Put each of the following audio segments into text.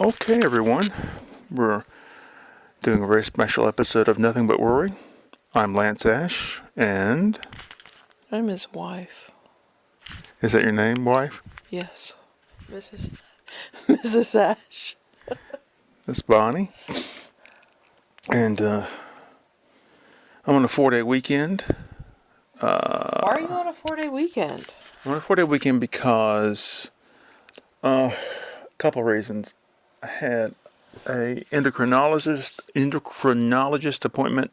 Okay, everyone. We're doing a very special episode of Nothing But Worry. I'm Lance Ash, and I'm his wife. is that your name, wife? Yes, Mrs. Ash. That's Bonnie. And I'm on a 4-day weekend. Why are you on a 4-day weekend? I'm on a 4-day weekend because a couple of reasons. I had a endocrinologist appointment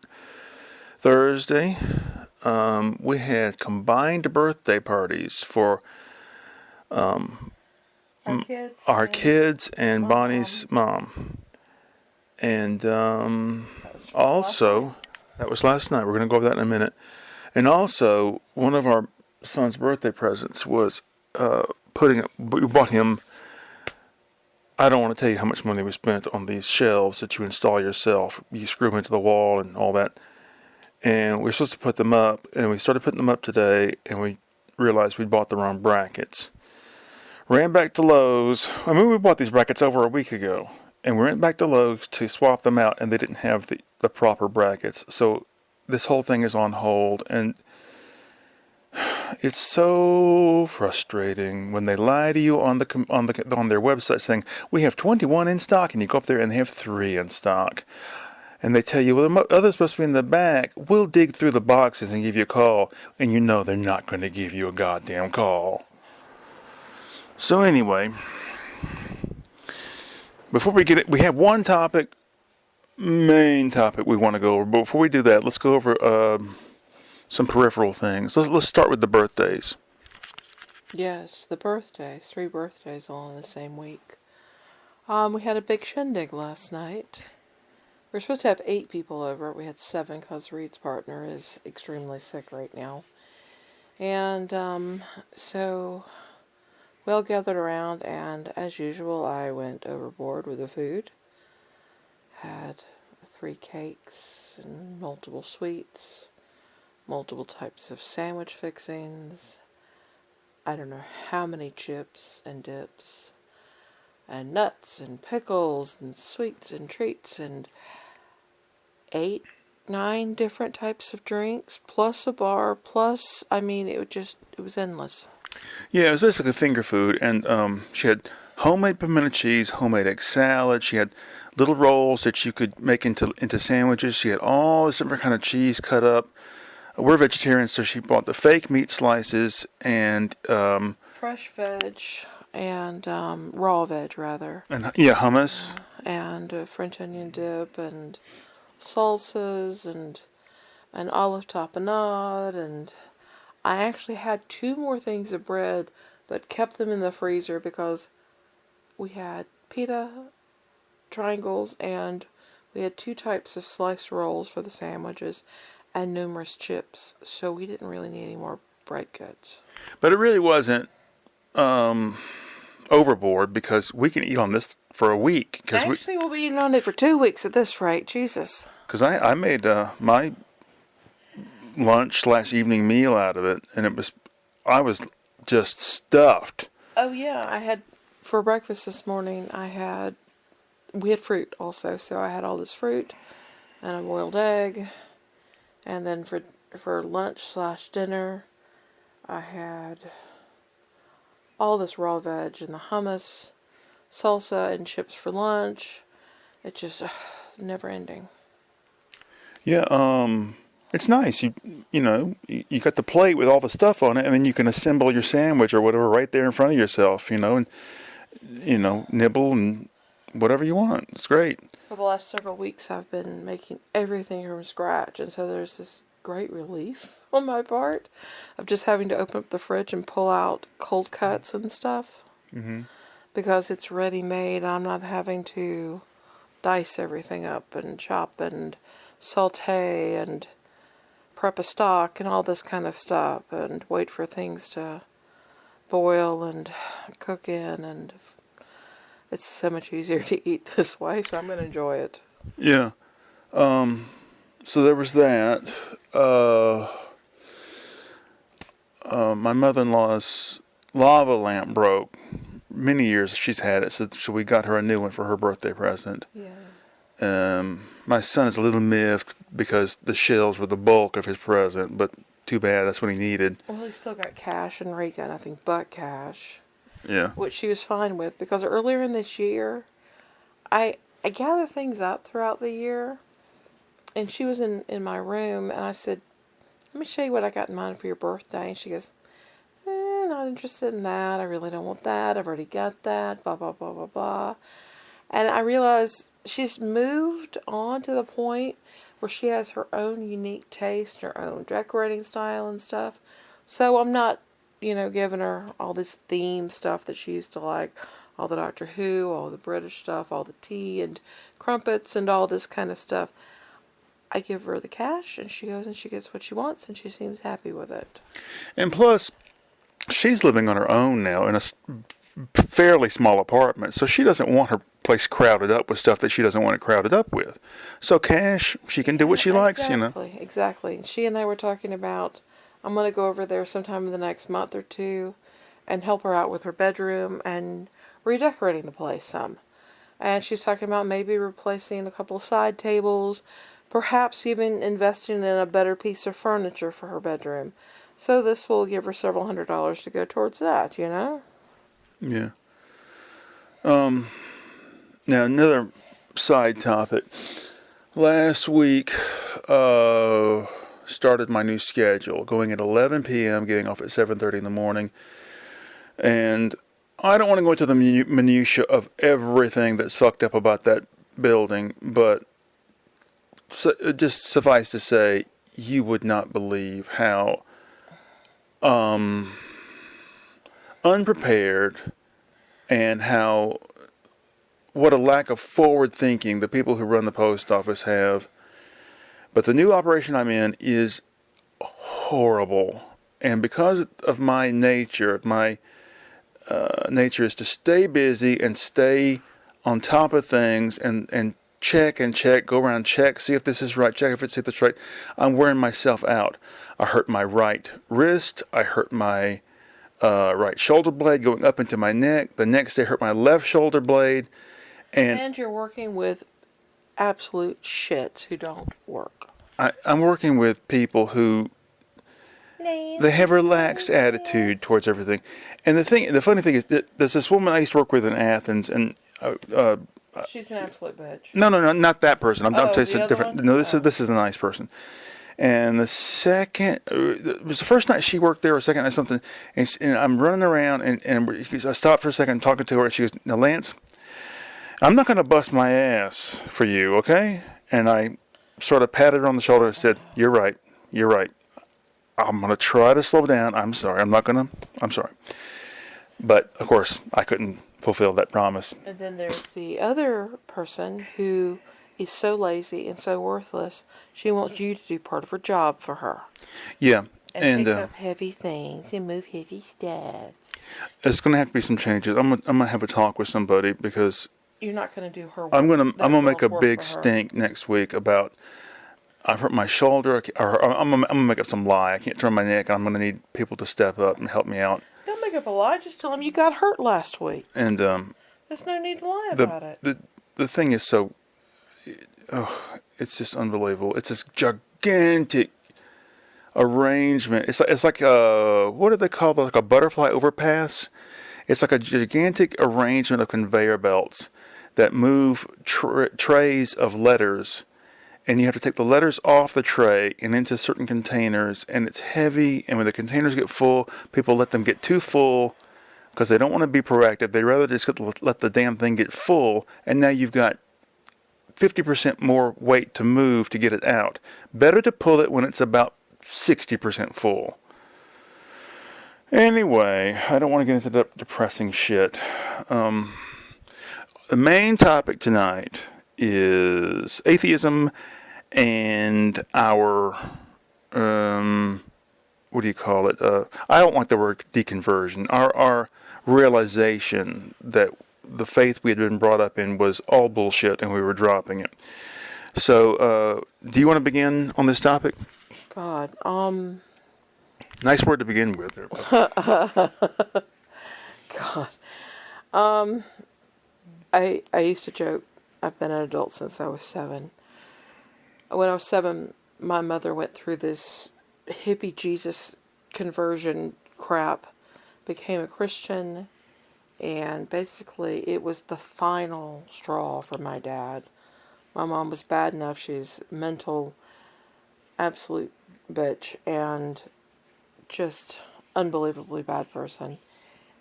Thursday. We had combined birthday parties for our kids and Bonnie's mom. And also, that was last night. We're going to go over that in a minute. And also, one of our son's birthday presents was we bought him, I don't want to tell you how much money we spent on these shelves that you install yourself. You screw them into the wall and all that. And we're supposed to put them up, and we started putting them up today, and we realized we'd bought the wrong brackets. Ran back to Lowe's. We bought these brackets over a week ago, and we went back to Lowe's to swap them out, and they didn't have the proper brackets. So this whole thing is on hold, and it's so frustrating when they lie to you on their website saying we have 21 in stock, and you go up there and they have 3 in stock. And they tell you, well, the other's supposed to be in the back. We'll dig through the boxes and give you a call. And you know they're not going to give you a goddamn call. So anyway, before we get it, we have one main topic we want to go over. But before we do that, let's go over some peripheral things. Let's start with the birthdays. Yes, the birthdays. 3 birthdays all in the same week. We had a big shindig last night. We were supposed to have 8 people over. We had 7 because Reed's partner is extremely sick right now. And so we all gathered around, and as usual, I went overboard with the food. Had 3 cakes and multiple sweets, multiple types of sandwich fixings. I don't know how many chips and dips, and nuts and pickles and sweets and treats, and 8, 9 different types of drinks, plus a bar, plus, it was endless. Yeah, it was basically finger food, and she had homemade pimento cheese, homemade egg salad. She had little rolls that you could make into sandwiches. She had all this different kind of cheese cut up. We're vegetarians, so she bought the fake meat slices and fresh veg and raw veg rather. And hummus and French onion dip and salsas and an olive tapenade, and I actually had 2 more things of bread but kept them in the freezer because we had pita triangles and we had 2 types of sliced rolls for the sandwiches and numerous chips, so we didn't really need any more bread goods. But it really wasn't overboard because we can eat on this for a week. Actually, we'll be eating on it for 2 weeks at this rate. Jesus. Because I made my lunch/evening meal out of it, and I was just stuffed. Oh yeah, I had for breakfast this morning. We had fruit also, so I had all this fruit and a boiled egg, and then for lunch/dinner, I had all this raw veg and the hummus, salsa and chips for lunch. It's just never ending. Yeah, it's nice. You got the plate with all the stuff on it, and then you can assemble your sandwich or whatever right there in front of yourself, and nibble and whatever you want. It's great. For the last several weeks, I've been making everything from scratch, and so there's this great relief on my part of just having to open up the fridge and pull out cold cuts and stuff. Mm-hmm. Because it's ready-made. I'm not having to dice everything up and chop and saute and prep a stock and all this kind of stuff and wait for things to boil and cook in, and it's so much easier to eat this way, so I'm going to enjoy it. Yeah. So there was that. My mother-in-law's lava lamp broke many years she's had it, so we got her a new one for her birthday present. Yeah. My son is a little miffed because the shells were the bulk of his present, but too bad, that's what he needed. Well, he still got cash, and Ray got nothing but cash, Yeah. which she was fine with, because earlier in this year, I gather things up throughout the year, and she was in my room, and I said, let me show you what I got in mind for your birthday. And she goes, not interested in that. I really don't want that. I've already got that. Blah, blah, blah, blah, blah. And I realized she's moved on to the point where she has her own unique taste, her own decorating style and stuff. So I'm not, giving her all this theme stuff that she used to like. All the Doctor Who, all the British stuff, all the tea and crumpets and all this kind of stuff. I give her the cash, and she goes and she gets what she wants, and she seems happy with it. And plus, she's living on her own now in a fairly small apartment, so she doesn't want her place crowded up with stuff that she doesn't want it crowded up with. So cash, she can do what she likes, Exactly. She and I were talking about, I'm going to go over there sometime in the next month or two and help her out with her bedroom and redecorating the place some. And she's talking about maybe replacing a couple side tables, perhaps even investing in a better piece of furniture for her bedroom. So this will give her several $100s to go towards that, Yeah. Now, another side topic. Last week, started my new schedule, going at 11 p.m., getting off at 7:30 in the morning. And I don't want to go into the minutia of everything that's fucked up about that building, but just suffice to say, you would not believe how unprepared and what a lack of forward thinking the people who run the post office have. But the new operation I'm in is horrible, and because of my nature, nature is to stay busy and stay on top of things and check, go around, check, see if this is right, check if it's right. I'm wearing myself out. I hurt my right wrist. I hurt my right shoulder blade going up into my neck. The next day I hurt my left shoulder blade. And you're working with absolute shits who don't work. I'm working with people who they have a relaxed attitude towards everything. And the funny thing is that there's this woman I used to work with in Athens, and she's an absolute bitch. No, not that person. I'm saying the different. one? No, this is a nice person. And the second, it was the first night she worked there, or second night something, and I'm running around, and I stopped for a second talking to her, and she goes, "Now, Lance, I'm not going to bust my ass for you, okay?" And I sort of patted her on the shoulder and said, You're right. I'm going to try to slow down. I'm sorry. I'm sorry. But, of course, I couldn't fulfill that promise. And then there's the other person who is so lazy and so worthless, she wants you to do part of her job for her. Yeah. And pick up heavy things and move heavy stuff. It's going to have to be some changes. I'm going to have a talk with somebody because you're not going to do her work. I'm going to make a big stink next week about I've hurt my shoulder, or I'm going to make up some lie. I can't turn my neck. I'm going to need people to step up and help me out. Don't make up a lie. Just tell them you got hurt last week. And there's no need to lie about it. The thing is it's just unbelievable. It's this gigantic arrangement. It's like what do they call it? Like a butterfly overpass. It's like a gigantic arrangement of conveyor belts that move trays of letters, and you have to take the letters off the tray and into certain containers, and it's heavy, and when the containers get full, people let them get too full because they don't want to be proactive. They rather just let the damn thing get full, and now you've got 50% more weight to move to get it out. Better to pull it when it's about 60% full. Anyway, I don't want to get into that depressing shit. The main topic tonight is atheism and our, what do you call it? I don't like the word deconversion. Our realization that the faith we had been brought up in was all bullshit and we were dropping it. So, do you want to begin on this topic? God, Nice word to begin with there. God. I used to joke, I've been an adult since I was 7. When I was 7, my mother went through this hippie Jesus conversion crap, became a Christian, and basically it was the final straw for my dad. My mom was bad enough, she's mental, absolute bitch, and just unbelievably bad person.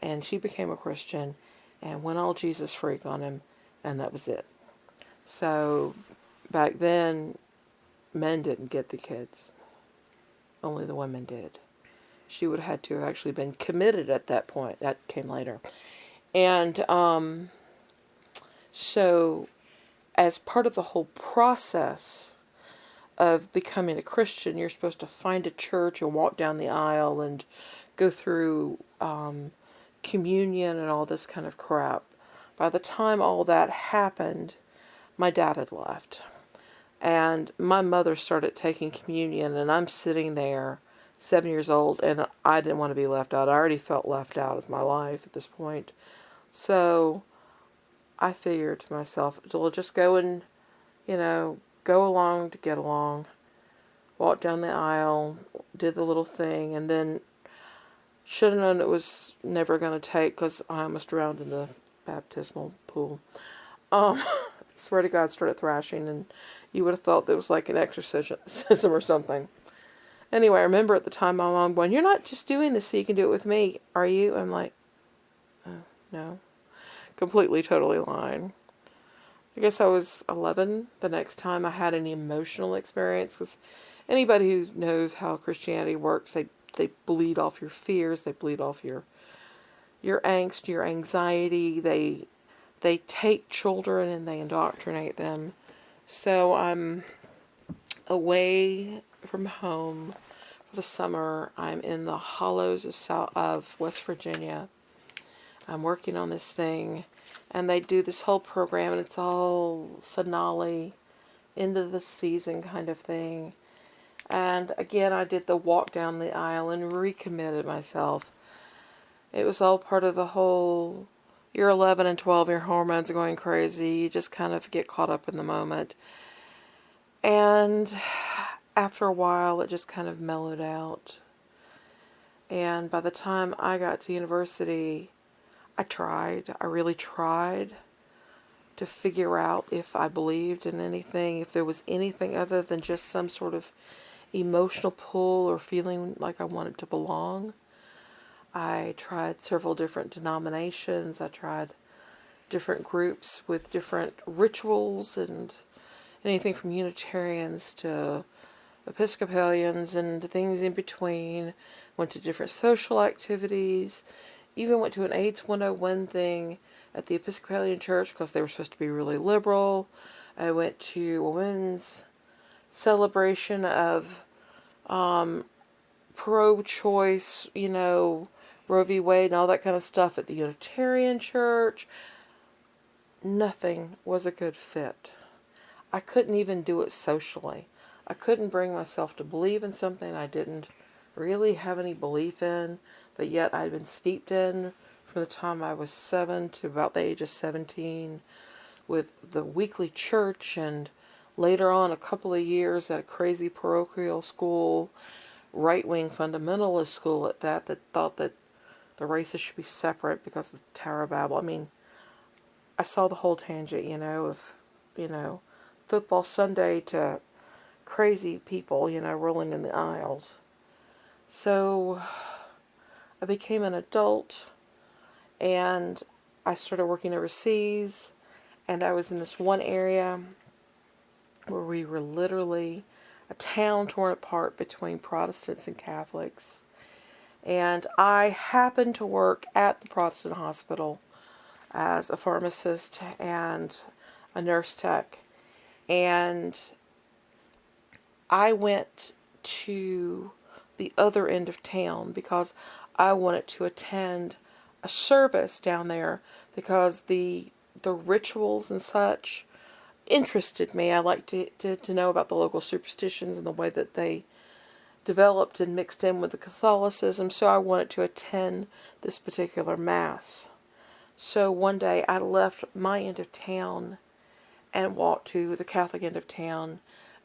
And she became a Christian and went all Jesus freak on him, and that was it. So back then, men didn't get the kids, only the women did. She would have had to have actually been committed at that point. That came later. And so, as part of the whole process of becoming a Christian, you're supposed to find a church and walk down the aisle and go through communion and all this kind of crap. By the time all that happened, my dad had left. And my mother started taking communion, and I'm sitting there, 7 years old, and I didn't want to be left out. I already felt left out of my life at this point. So I figured to myself, we'll just go and, go along to get along. Walked down the aisle, did the little thing, and then should have known it was never going to take because I almost drowned in the baptismal pool. Swear to God, started thrashing, and you would have thought that was like an exorcism or something. Anyway, I remember at the time my mom going, "You're not just doing this so you can do it with me, are you?" I'm like, oh, no. Completely, totally lying. I guess I was 11 the next time I had any emotional experience, because anybody who knows how Christianity works, they bleed off your fears, they bleed off your angst, your anxiety, they take children and they indoctrinate them. So I'm away from home for the summer. I'm in the hollows of West Virginia. I'm working on this thing, and they do this whole program, and it's all finale, end of the season kind of thing. And again, I did the walk down the aisle and recommitted myself. It was all part of the whole, you're 11 and 12, your hormones are going crazy, you just kind of get caught up in the moment. And after a while, it just kind of mellowed out. And by the time I got to university, I really tried to figure out if I believed in anything, if there was anything other than just some sort of emotional pull or feeling like I wanted to belong. I tried several different denominations. I tried different groups with different rituals and anything from Unitarians to Episcopalians and things in between. Went to different social activities. Even went to an AIDS 101 thing at the Episcopalian Church because they were supposed to be really liberal. I went to a women's celebration of pro-choice, Roe v. Wade and all that kind of stuff at the Unitarian Church. Nothing was a good fit. I couldn't even do it socially. I couldn't bring myself to believe in something I didn't really have any belief in, but yet I'd been steeped in from the time I was 7 to about the age of 17 with the weekly church, and later on a couple of years at a crazy parochial school, right-wing fundamentalist school at that thought that the races should be separate because of the Tower of Babel. I mean, I saw the whole tangent, of, football Sunday to crazy people, rolling in the aisles. So I became an adult, and I started working overseas, and I was in this one area where we were literally a town torn apart between Protestants and Catholics. And I happened to work at the Protestant hospital as a pharmacist and a nurse tech. And I went to the other end of town because I wanted to attend a service down there because the rituals and such interested me. I liked to know about the local superstitions and the way that they developed and mixed in with the Catholicism, so I wanted to attend this particular Mass. So one day I left my end of town and walked to the Catholic end of town.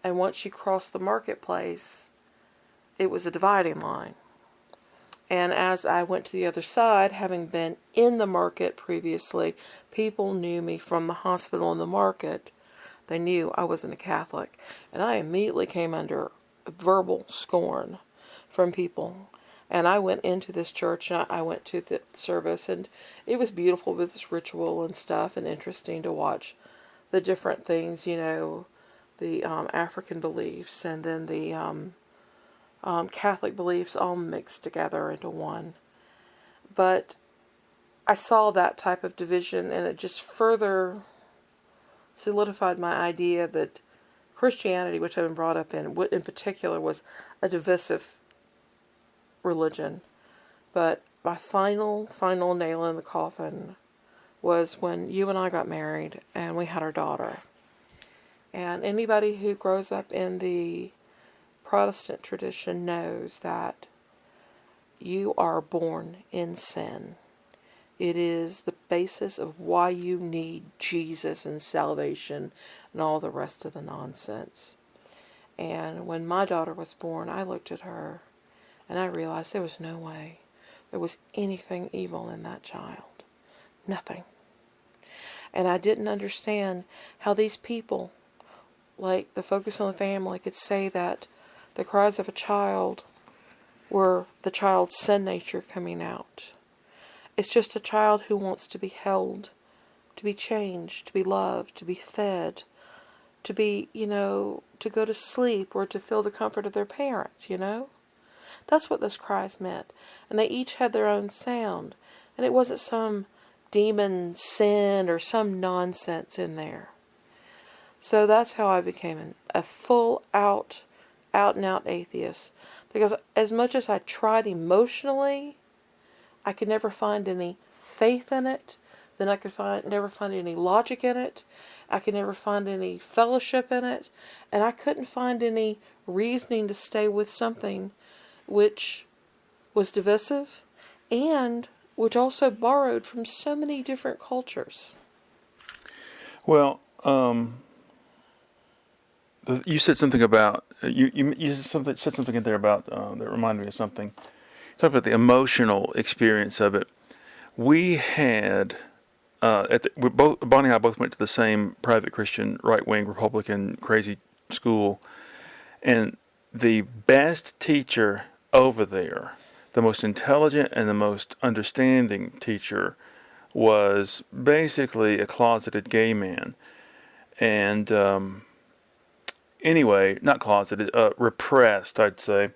And once you crossed the marketplace, it was a dividing line. And as I went to the other side, having been in the market previously, people knew me from the hospital and the market. They knew I wasn't a Catholic. And I immediately came under verbal scorn from people. And I went into this church and I went to the service, and it was beautiful with this ritual and stuff, and interesting to watch the different things, the African beliefs and then the Catholic beliefs all mixed together into one. But I saw that type of division, and it just further solidified my idea that Christianity, which I've been brought up in particular, was a divisive religion. But my final nail in the coffin was when you and I got married and we had our daughter. And anybody who grows up in the Protestant tradition knows that you are born in sin. It is the basis of why you need Jesus and salvation and all the rest of the nonsense. And when my daughter was born, I looked at her and I realized there was no way there was anything evil in that child. Nothing. And I didn't understand how these people, like the Focus on the Family, could say that the cries of a child were the child's sin nature coming out. It's just a child who wants to be held, to be changed, to be loved, to be fed, to be, to go to sleep or to feel the comfort of their parents, That's what those cries meant. And they each had their own sound. And it wasn't some demon sin or some nonsense in there. So that's how I became a full out and out atheist. Because as much as I tried emotionally, I could never find any faith in it. Then I could never find any logic in it. I could never find any fellowship in it. And I couldn't find any reasoning to stay with something which was divisive and which also borrowed from so many different cultures. Well, you said something about you said something in there about that reminded me of something. Talk about the emotional experience of it. We had Bonnie and I both went to the same private Christian right-wing Republican crazy school, and the best teacher over there, the most intelligent and the most understanding teacher, was basically a closeted gay man. And anyway, not closeted, repressed, I'd say.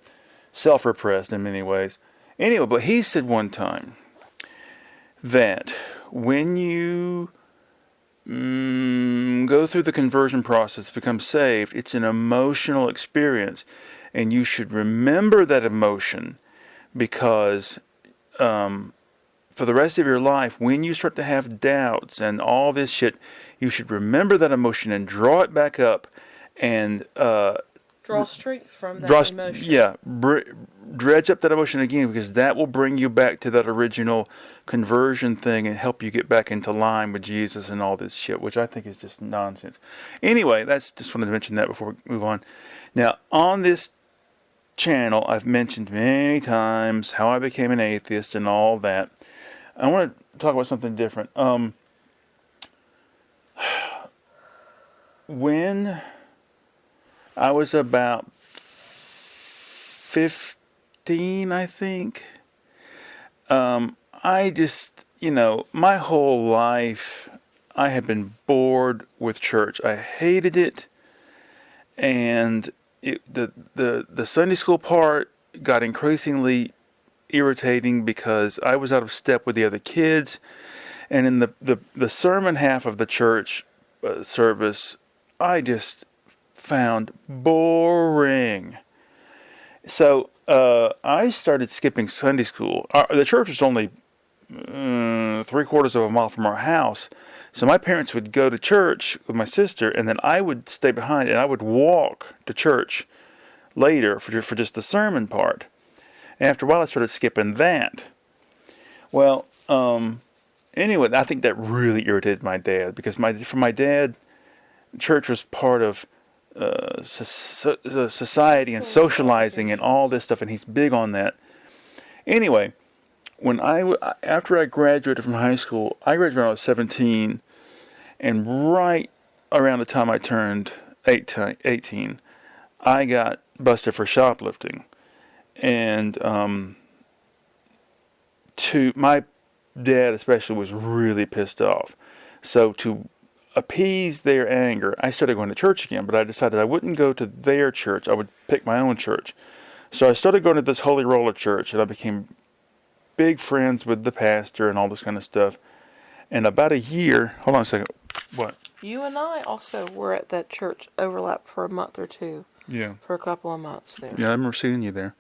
Self-repressed in many ways. Anyway, but he said one time that when you go through the conversion process, become saved, it's an emotional experience. And you should remember that emotion because for the rest of your life, when you start to have doubts and all this shit, you should remember that emotion and draw it back up and draw strength from that emotion. Yeah, dredge up that emotion again, because that will bring you back to that original conversion thing and help you get back into line with Jesus and all this shit, which I think is just nonsense. Anyway, that's just wanted to mention that before we move on. Now, on this channel, I've mentioned many times how I became an atheist and all that. I want to talk about something different. When I was about 15, I think, I just, my whole life, I had been bored with church. I hated it, and the Sunday school part got increasingly irritating because I was out of step with the other kids, and in the sermon half of the church service, I just found boring. So I started skipping Sunday school. The church was only 3/4 of a mile from our house, so my parents would go to church with my sister, and then I would stay behind, and I would walk to church later for just the sermon part. And after a while, I started skipping that. Well, anyway, I think that really irritated my dad because for my dad, church was part of society and socializing and all this stuff, and he's big on that. Anyway, after I graduated from high school, I graduated when I was 17, and right around the time I turned 18, I got busted for shoplifting, and my dad especially was really pissed off. So to appease their anger, I started going to church again, but I decided I wouldn't go to their church. I would pick my own church. So I started going to this Holy Roller Church, and I became big friends with the pastor and all this kind of stuff. And about a year, hold on a second. What? You and I also were at that church overlap for a month or two. Yeah. For a couple of months there. Yeah, I remember seeing you there.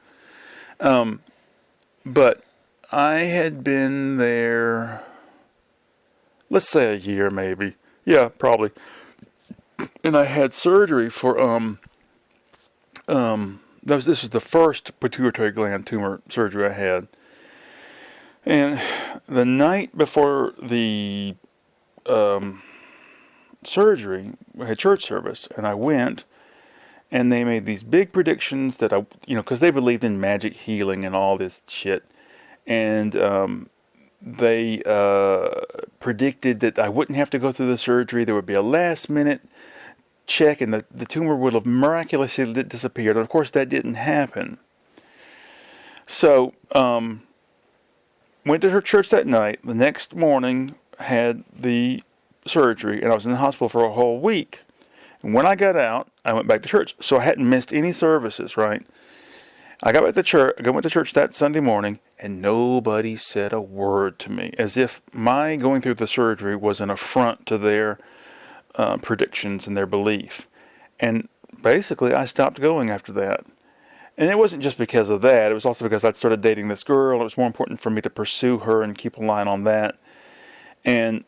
But I had been there, let's say a year maybe. Yeah, probably. And I had surgery for this was the first pituitary gland tumor surgery I had. And the night before the surgery, I had church service, and I went, and they made these big predictions that because they believed in magic healing and all this shit, and they predicted that I wouldn't have to go through the surgery. There would be a last-minute check, and the tumor would have miraculously disappeared. And of course, that didn't happen. So, went to her church that night. The next morning, had the surgery, and I was in the hospital for a whole week. And when I got out, I went back to church. So I hadn't missed any services, right? I got back to church. I went to church that Sunday morning, and nobody said a word to me, as if my going through the surgery was an affront to their predictions and their belief. And basically, I stopped going after that. And it wasn't just because of that. It was also because I'd started dating this girl. It was more important for me to pursue her and keep a line on that. And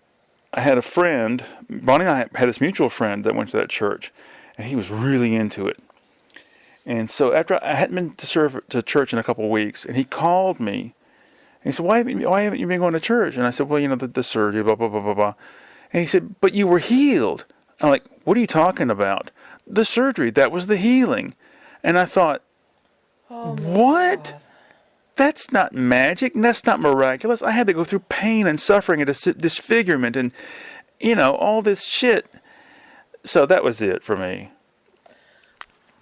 I had a friend, Bonnie and I had this mutual friend that went to that church, and he was really into it. And so after I hadn't been to church in a couple of weeks, and he called me, and he said, why haven't you been going to church? And I said, well, the surgery, blah, blah, blah, blah, blah. And he said, but you were healed. I'm like, what are you talking about? The surgery, that was the healing. And I thought, what? God. That's not magic, and that's not miraculous. I had to go through pain and suffering and disfigurement and, all this shit. So that was it for me.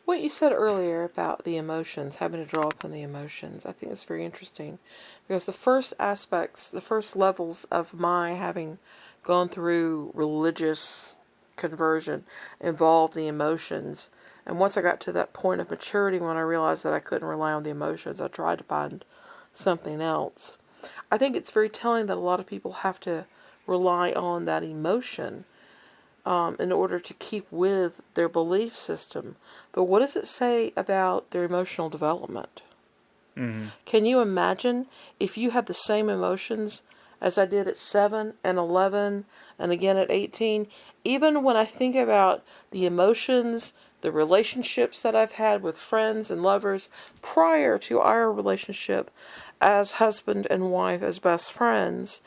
What you said earlier about the emotions, having to draw upon the emotions, I think it's very interesting. Because the first aspects, the first levels of my having gone through religious conversion involved the emotions. And once I got to that point of maturity when I realized that I couldn't rely on the emotions, I tried to find something else. I think it's very telling that a lot of people have to rely on that emotion in order to keep with their belief system. But what does it say about their emotional development? Mm-hmm. Can you imagine if you had the same emotions as I did at 7 and 11 and again at 18? Even when I think about the emotions, the relationships that I've had with friends and lovers prior to our relationship as husband and wife, as best friends,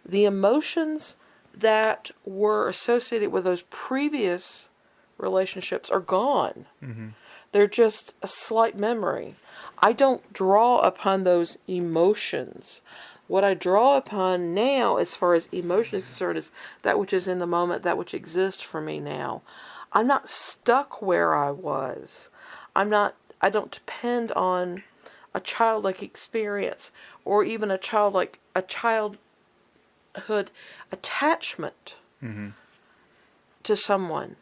the emotions that were associated with those previous relationships are gone. Mm-hmm. They're just a slight memory. I don't draw upon those emotions. What I draw upon now, as far as emotion is concerned, is that which is in the moment, that which exists for me now. I'm not stuck where I was. I don't depend on a childlike experience or even a childhood attachment to someone.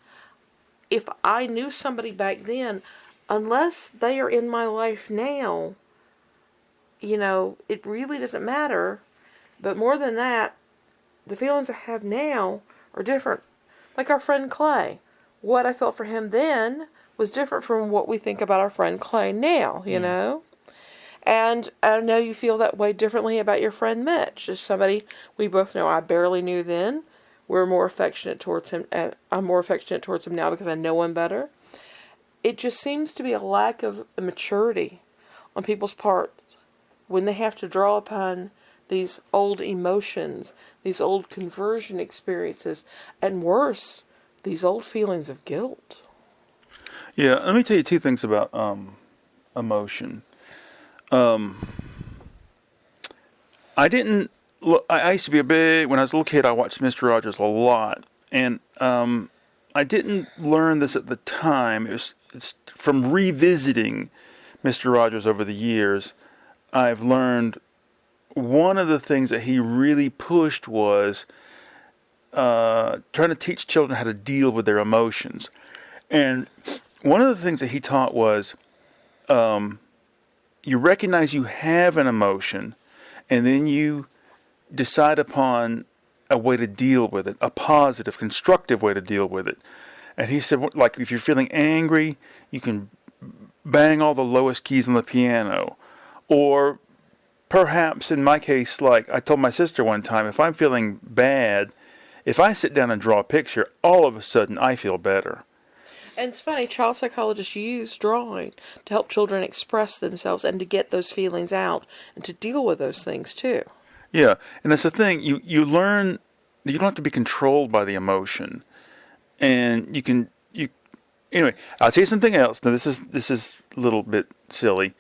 If I knew somebody back then, unless they are in my life now, it really doesn't matter. But more than that, the feelings I have now are different. Like our friend Clay. What I felt for him then was different from what we think about our friend Clay now, you know? And I know you feel that way differently about your friend Mitch. Just somebody we both know I barely knew then. We're more affectionate towards him. I'm more affectionate towards him now because I know him better. It just seems to be a lack of maturity on people's part when they have to draw upon these old emotions, these old conversion experiences, and worse, these old feelings of guilt. Yeah, let me tell you two things about emotion. I didn't. I used to be when I was a little kid. I watched Mister Rogers a lot, and I didn't learn this at the time. It's from revisiting Mister Rogers over the years. I've learned one of the things that he really pushed was trying to teach children how to deal with their emotions. And one of the things that he taught was you recognize you have an emotion, and then you decide upon a way to deal with it, a positive, constructive way to deal with it. And he said, like, if you're feeling angry, you can bang all the lowest keys on the piano. Or perhaps, in my case, like I told my sister one time, if I'm feeling bad, if I sit down and draw a picture, all of a sudden I feel better. And it's funny, child psychologists use drawing to help children express themselves and to get those feelings out and to deal with those things too. Yeah, and that's the thing. You learn you don't have to be controlled by the emotion, and anyway. I'll tell you something else. Now this is a little bit silly.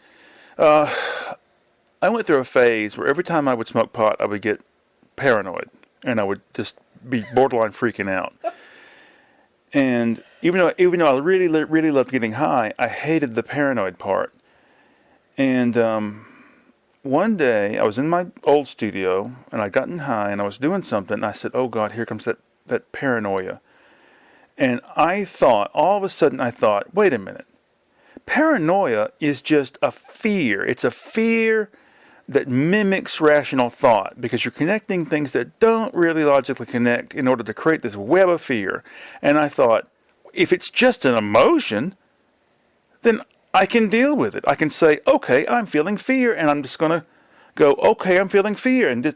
I went through a phase where every time I would smoke pot, I would get paranoid, and I would just be borderline freaking out. And even though I really loved getting high, I hated the paranoid part. And one day I was in my old studio and I'd gotten high and I was doing something. And I said, "Oh God, here comes that paranoia." And all of a sudden I thought, wait a minute. Paranoia is just a fear. It's a fear that mimics rational thought because you're connecting things that don't really logically connect in order to create this web of fear. And I thought, if it's just an emotion, then I can deal with it. I can say, okay, I'm feeling fear, and I'm just going to go, okay, I'm feeling fear, and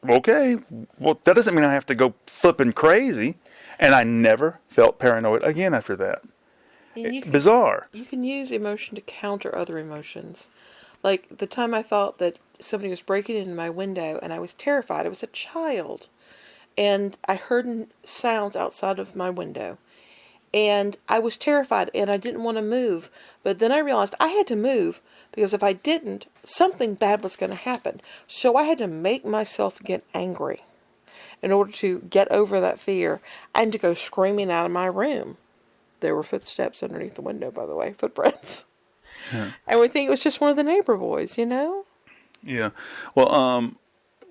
okay. Well, that doesn't mean I have to go flipping crazy. And I never felt paranoid again after that. Bizarre. You can use emotion to counter other emotions. Like the time I thought that somebody was breaking in my window and I was terrified. I was a child. And I heard sounds outside of my window. And I was terrified and I didn't want to move. But then I realized I had to move because if I didn't, something bad was going to happen. So I had to make myself get angry in order to get over that fear and to go screaming out of my room. There were footsteps underneath the window, by the way, footprints. Yeah. And we think it was just one of the neighbor boys, you know? Yeah. Well,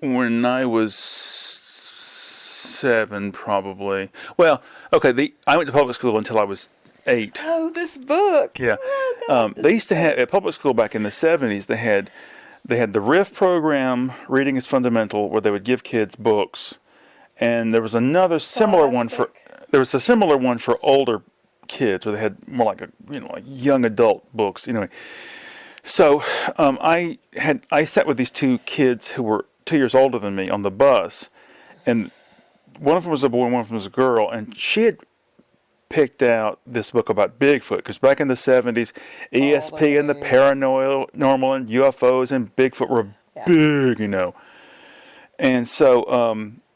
when I was 7, probably. Well, okay, I went to public school until I was 8. Oh, this book. Yeah. They used to have, at public school back in the 70s, they had the RIF program, Reading is Fundamental, where they would give kids books. And there was another similar one for older kids, where they had more like like young adult books. Anyway, so I sat with these two kids who were 2 years older than me on the bus, and one of them was a boy and one of them was a girl, and she had picked out this book about Bigfoot, because back in the 70s, ESP and the paranormal and UFOs and Bigfoot were big, And so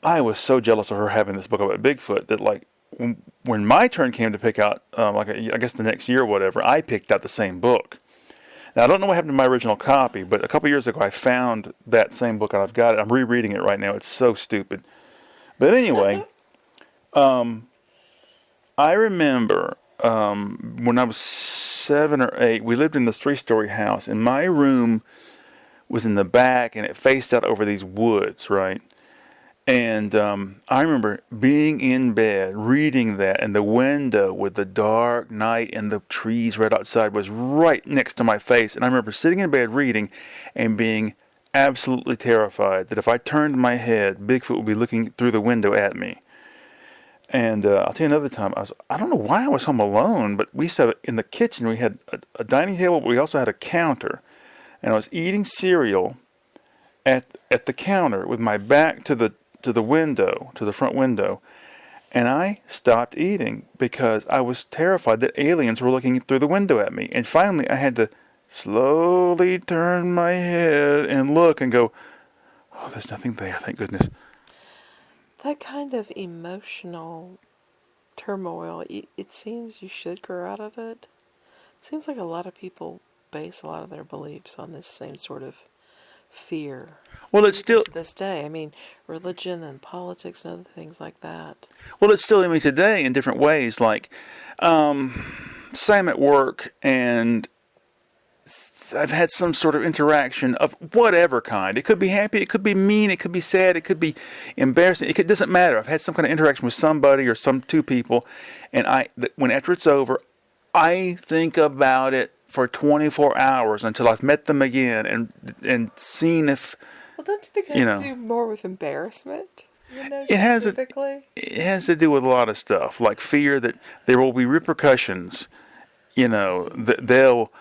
I was so jealous of her having this book about Bigfoot that, like, when my turn came to pick out, I guess the next year or whatever, I picked out the same book. Now, I don't know what happened to my original copy, but a couple years ago I found that same book and I've got it. I'm rereading it right now. It's so stupid. But anyway, I remember when I was 7 or 8, we lived in this 3-story house, and my room was in the back, and it faced out over these woods, right? And I remember being in bed, reading that, and the window with the dark night and the trees right outside was right next to my face. And I remember sitting in bed reading and being absolutely terrified that if I turned my head, Bigfoot would be looking through the window at me. And I'll tell you another time, I don't know why I was home alone, but we sat in the kitchen. We had a dining table, but we also had a counter. And I was eating cereal at the counter with my back to the window, to the front window, and I stopped eating because I was terrified that aliens were looking through the window at me. And finally I had to slowly turn my head and look and go, Oh, there's nothing there, thank goodness. That kind of emotional turmoil, it seems you should grow out of it. Seems like a lot of people base a lot of their beliefs on this same sort of fear. Well, it's Even still to this day. I mean, religion and politics and other things like that. well, it's still in me today in different ways. Like, same at work, and I've had some sort of interaction of whatever kind. It could be happy, it could be mean, it could be sad, it could be embarrassing. It doesn't matter. I've had some kind of interaction with somebody or some two people, and when after it's over, I think about it for 24 hours until I've met them again and seen if Well, don't you think it you has to know. do more with embarrassment? It has Specifically? it has to do with a lot of stuff, like fear that there will be repercussions. They'll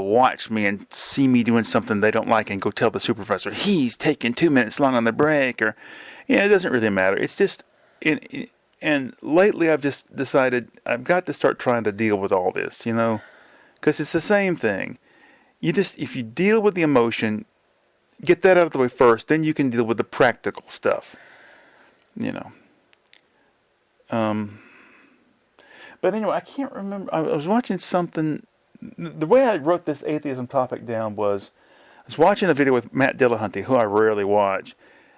watch me and see me doing something they don't like and go tell the supervisor he's taking 2 minutes long on the break, or it doesn't really matter. It's just and lately I've just decided I've got to start trying to deal with all this, because it's the same thing. If you deal with the emotion, get that out of the way first, then you can deal with the practical stuff. you know. But anyway, I can't remember. I was watching something. The way I wrote this atheism topic down was I was watching a video with Matt Dillahunty, who I rarely watch.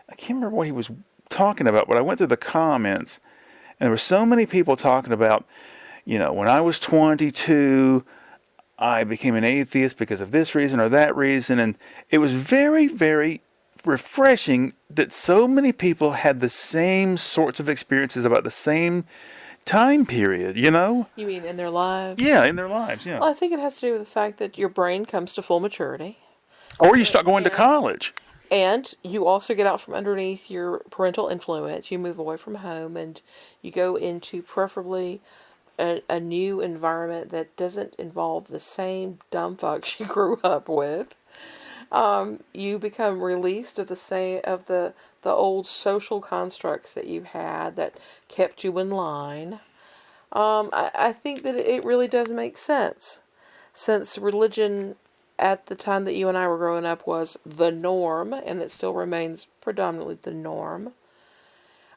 I can't remember what he was talking about, but I went through the comments, and there were so many people talking about, when I was 22, I became an atheist because of this reason or that reason, and it was very, very refreshing that so many people had the same sorts of experiences about the same time period, You mean in their lives? Yeah, in their lives, yeah. Well, I think it has to do with the fact that your brain comes to full maturity. Or you start going to college. And you also get out from underneath your parental influence. You move away from home and you go into preferably a new environment that doesn't involve the same dumb fucks you grew up with. You become released of the old social constructs that you had that kept you in line. I think that it really does make sense, since religion at the time that you and I were growing up was the norm, and it still remains predominantly the norm.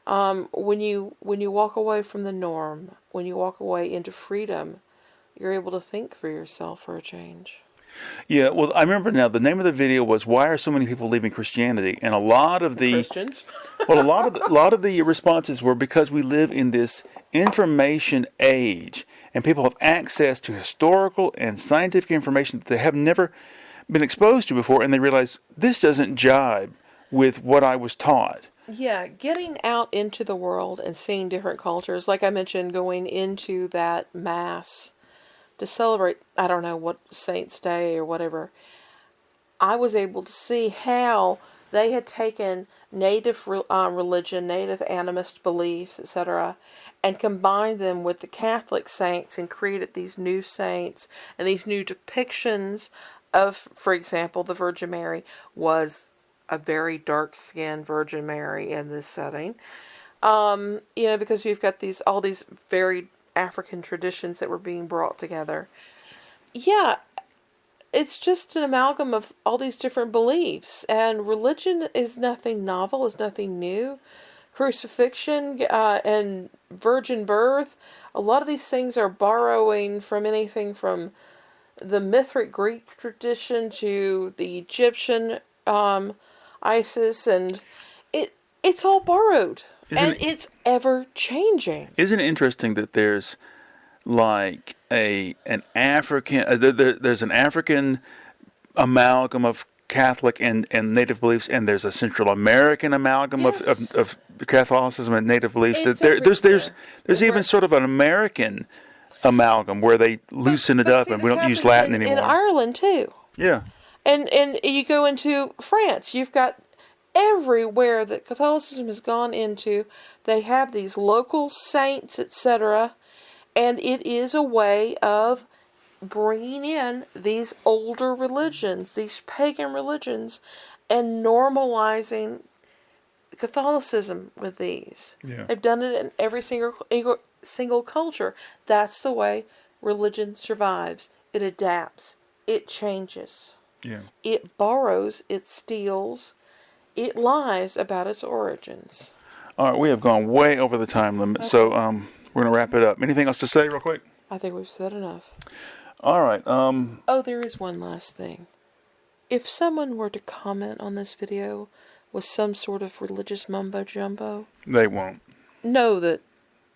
When you walk away from the norm, when you walk away into freedom, you're able to think for yourself for a change. Yeah, well, I remember now. The name of the video was "Why Are So Many People Leaving Christianity?" And a lot of the Christians. well, a lot of the responses were because we live in this information age, and people have access to historical and scientific information that they have never been exposed to before, and they realize this doesn't jibe with what I was taught. Yeah, getting out into the world and seeing different cultures, like I mentioned, going into that mass to celebrate, I don't know what, Saints' Day or whatever, I was able to see how they had taken native religion, native animist beliefs, etc., and combined them with the Catholic saints and created these new saints and these new depictions of, for example, the Virgin Mary was a very dark-skinned Virgin Mary in this setting. Because you've got all these very African traditions that were being brought together. Yeah, it's just an amalgam of all these different beliefs, and religion is nothing novel, is nothing new. Crucifixion and virgin birth, a lot of these things are borrowing from anything from the Mithric Greek tradition to the Egyptian Isis, and it's all borrowed, and it's ever changing. Isn't it interesting that there's like an African there's an African amalgam of Catholic and Native beliefs, and there's a Central American amalgam of Catholicism and Native beliefs. There's even sort of an American amalgam where they loosen it up, and we don't use Latin anymore. In Ireland too. Yeah. And you go into France, you've got everywhere that Catholicism has gone into, they have these local saints, etc., and it is a way of bringing in these older religions, these pagan religions, and normalizing Catholicism with these. Yeah. They've done it in every single culture. That's the way religion survives. It adapts. It changes. Yeah. It borrows. It steals. it lies about its origins. All right, we have gone way over the time limit, so we're going to wrap it up. Anything else to say real quick? I think we've said enough. All right. Oh, there is one last thing. If someone were to comment on this video with some sort of religious mumbo-jumbo, They won't. know that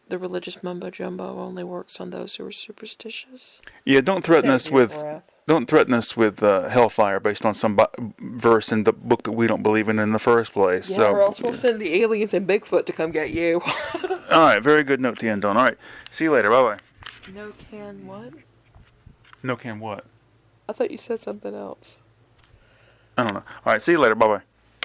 the religious mumbo-jumbo only works on those who are superstitious. Yeah, don't threaten Take us a with breath. hellfire based on some verse in the book that we don't believe in the first place. Yeah, so, or else we'll send the aliens and Bigfoot to come get you. all right, very good note to end on. All right, see you later. Bye bye. No can what? No can what? I thought you said something else. I don't know. All right, see you later. Bye bye.